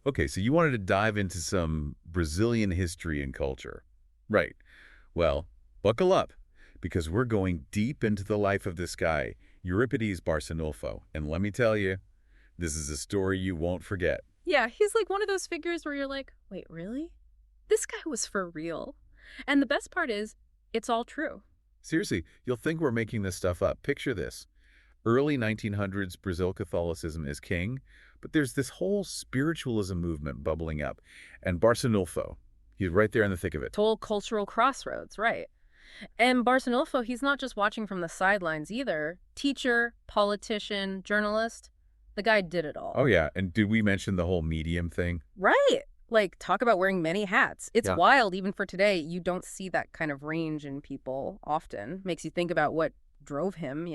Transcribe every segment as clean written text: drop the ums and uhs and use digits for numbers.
Okay, so you wanted to dive into some Brazilian history and culture. Right. Well, buckle up, because we're going deep into the life of this guy, Eurípedes Barsanulfo. And let me tell you, this is a story you won't forget. Yeah, he's like one of those figures where you're like, wait, really? This guy was for real. And the best part is, it's all true. Seriously, you'll think we're making this stuff up. Picture this. Early 1900s Brazil Catholicism is king, but there's this whole spiritualism movement bubbling up. And Barsanulfo, he's right there in the thick of it. Total cultural crossroads, right? And Barsanulfo, he's not just watching from the sidelines either. Teacher, politician, journalist, the guy did it all. Oh yeah, and did we mention the whole medium thing? Right. Like, talk about wearing many hats. It's Yeah. wild, even for today. You don't see that kind of range in people often. Makes you think about what drove him,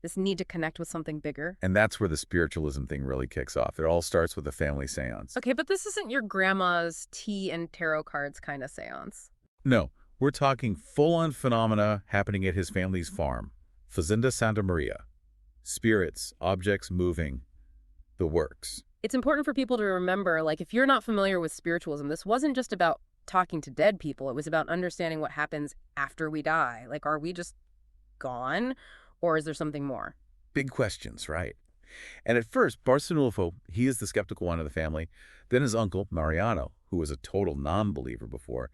this need to connect with something bigger. And that's where the spiritualism thing really kicks off. It all starts with a family seance. Okay, but this isn't your grandma's tea and tarot cards kind of seance. No, we're talking full-on phenomena happening at his family's farm, Fazenda Santa Maria. Spirits, objects moving, the works. It's important for people to remember, like, if you're not familiar with spiritualism, this wasn't just about talking to dead people. It was about understanding what happens after we die. Like, are we just gone, or is there something more? Big questions, right? And at first, Barsanulfo, he is the skeptical one of the family. Then his uncle, Mariano, who was a total non-believer before,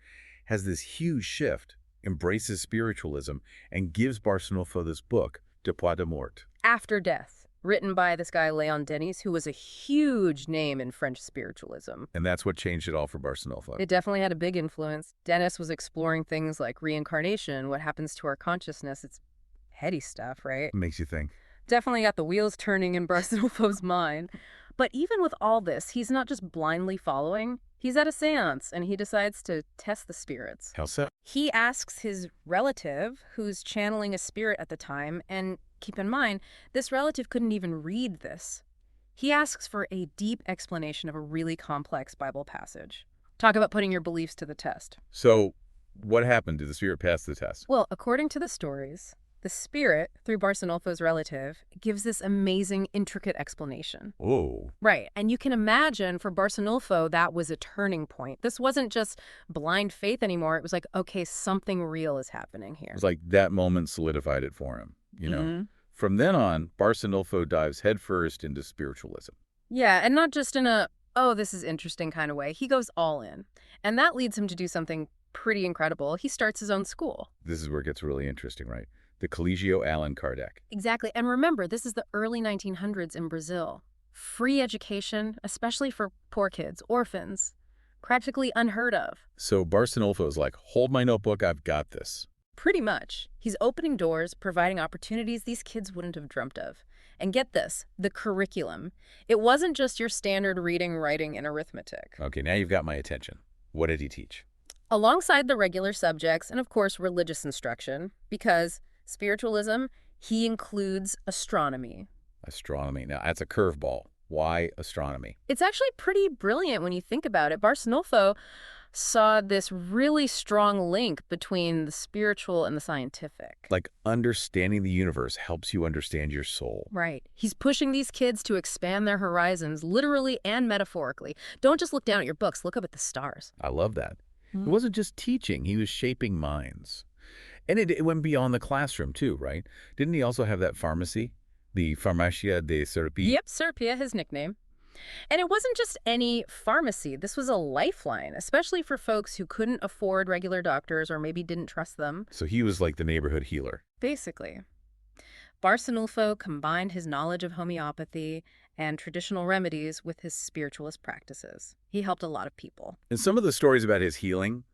has this huge shift, embraces spiritualism, and gives Barsanulfo this book, Depois de Mort. After Death, written by this guy Leon Denis, who was a huge name in French spiritualism. And that's what changed it all for Barsanulfo. It definitely had a big influence. Denis was exploring things like reincarnation, what happens to our consciousness. It's heady stuff, right? Makes you think. Definitely got the wheels turning in Barsanulfo's mind. But even with all this, he's not just blindly following. He's at a seance, and he decides to test the spirits. How so? He asks his relative, who's channeling a spirit at the time, and keep in mind, this relative couldn't even read this. He asks for a deep explanation of a really complex Bible passage. Talk about putting your beliefs to the test. So, what happened? Did the spirit pass the test? Well, according to the stories, the spirit, through Barsanulfo's relative, gives this amazing, intricate explanation. Oh. Right. And you can imagine for Barsanulfo, that was a turning point. This wasn't just blind faith anymore. It was like, okay, something real is happening here. It was like that moment solidified it for him, Mm-hmm. From then on, Barsanulfo dives headfirst into spiritualism. Yeah, and not just in a, oh, this is interesting kind of way. He goes all in. And that leads him to do something pretty incredible. He starts his own school. This is where it gets really interesting, right? The Collegio Allan Kardec. Exactly. And remember, this is the early 1900s in Brazil. Free education, especially for poor kids, orphans, practically unheard of. So Barsanulfo is like, hold my notebook, I've got this. Pretty much. He's opening doors, providing opportunities these kids wouldn't have dreamt of. And get this, the curriculum. It wasn't just your standard reading, writing, and arithmetic. Okay, now you've got my attention. What did he teach? Alongside the regular subjects, and of course religious instruction, because spiritualism, he includes astronomy. Astronomy. Now, that's a curveball. Why astronomy? It's actually pretty brilliant when you think about it. Barsanulfo saw this really strong link between the spiritual and the scientific. Like understanding the universe helps you understand your soul. Right. He's pushing these kids to expand their horizons, literally and metaphorically. Don't just look down at your books, look up at the stars. I love that. It wasn't just teaching, he was shaping minds. And it went beyond the classroom too, right? Didn't he also have that pharmacy? The Farmacia de Serpi? Yep, Serpia, his nickname. And it wasn't just any pharmacy. This was a lifeline, especially for folks who couldn't afford regular doctors or maybe didn't trust them. So he was like the neighborhood healer. Basically. Barsanulfo combined his knowledge of homeopathy and traditional remedies with his spiritualist practices. He helped a lot of people. And some of the stories about his healing,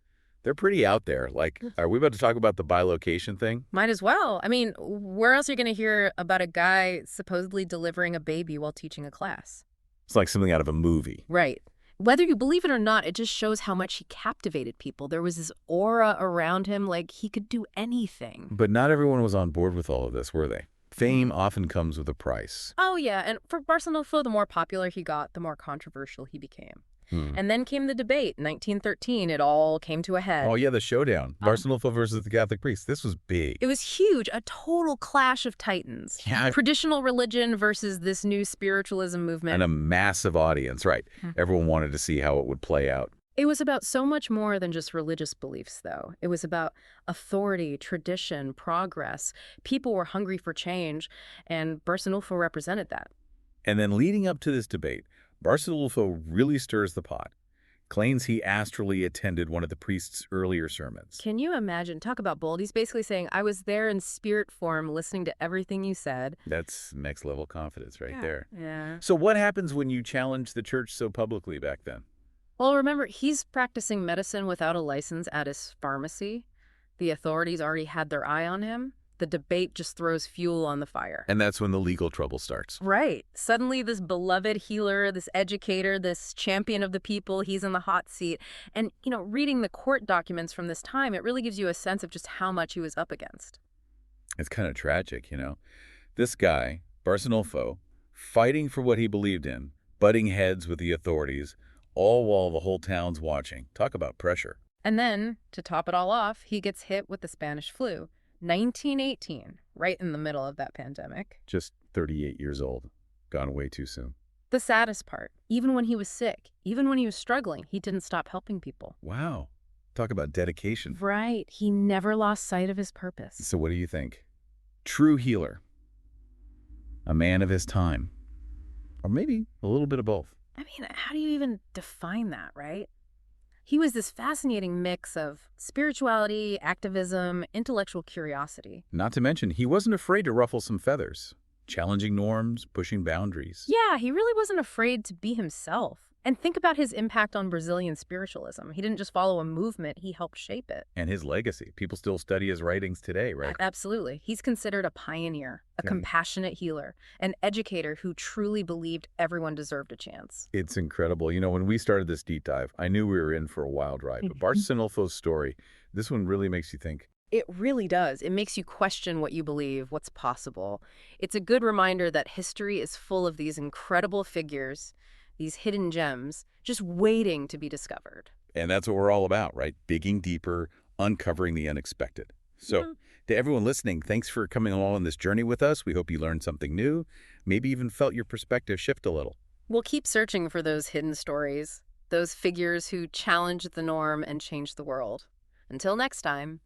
they're pretty out there. Like, are we about to talk about the bilocation thing? Might as well. I mean, where else are you going to hear about a guy supposedly delivering a baby while teaching a class? It's like something out of a movie. Right. Whether you believe it or not, it just shows how much he captivated people. There was this aura around him, like he could do anything. But not everyone was on board with all of this, were they? Fame often comes with a price. Oh, yeah, and for Barsanulfo, the more popular he got, the more controversial he became. Hmm. And then came the debate. 1913, it all came to a head. Oh, yeah, the showdown. Barsanulfo versus the Catholic priest. This was big. It was huge, a total clash of titans. Yeah. Traditional religion versus this new spiritualism movement. And a massive audience, right? Everyone wanted to see how it would play out. It was about so much more than just religious beliefs, though. It was about authority, tradition, progress. People were hungry for change, and Barsanulfo represented that. And then leading up to this debate, Barsanulfo really stirs the pot. Claims he astrally attended one of the priest's earlier sermons. Can you imagine? Talk about bold. He's basically saying, I was there in spirit form listening to everything you said. That's next level confidence right there. Yeah. So what happens when you challenge the church so publicly back then? Well, remember, he's practicing medicine without a license at his pharmacy. The authorities already had their eye on him. The debate just throws fuel on the fire. And that's when the legal trouble starts. Right. Suddenly, this beloved healer, this educator, this champion of the people, he's in the hot seat. And, reading the court documents from this time, it really gives you a sense of just how much he was up against. It's kind of tragic, This guy, Barsanulfo, fighting for what he believed in, butting heads with the authorities, all while the whole town's watching. Talk about pressure. And then, to top it all off, he gets hit with the Spanish flu. 1918, right in the middle of that pandemic. Just 38 years old. Gone way too soon. The saddest part, even when he was sick, even when he was struggling, he didn't stop helping people. Wow. Talk about dedication. Right. He never lost sight of his purpose. So what do you think? True healer. A man of his time. Or maybe a little bit of both. I mean, how do you even define that, right? He was this fascinating mix of spirituality, activism, intellectual curiosity. Not to mention, he wasn't afraid to ruffle some feathers, challenging norms, pushing boundaries. Yeah, he really wasn't afraid to be himself. And think about his impact on Brazilian spiritualism. He didn't just follow a movement, he helped shape it. And his legacy. People still study his writings today, right? Absolutely. He's considered a pioneer, a compassionate healer, an educator who truly believed everyone deserved a chance. It's incredible. When we started this deep dive, I knew we were in for a wild ride. But Barsanulfo's story, this one really makes you think. It really does. It makes you question what you believe, what's possible. It's a good reminder that history is full of these incredible figures, these hidden gems, just waiting to be discovered. And that's what we're all about, right? Digging deeper, uncovering the unexpected. So to everyone listening, thanks for coming along on this journey with us. We hope you learned something new, maybe even felt your perspective shift a little. We'll keep searching for those hidden stories, those figures who challenged the norm and changed the world. Until next time.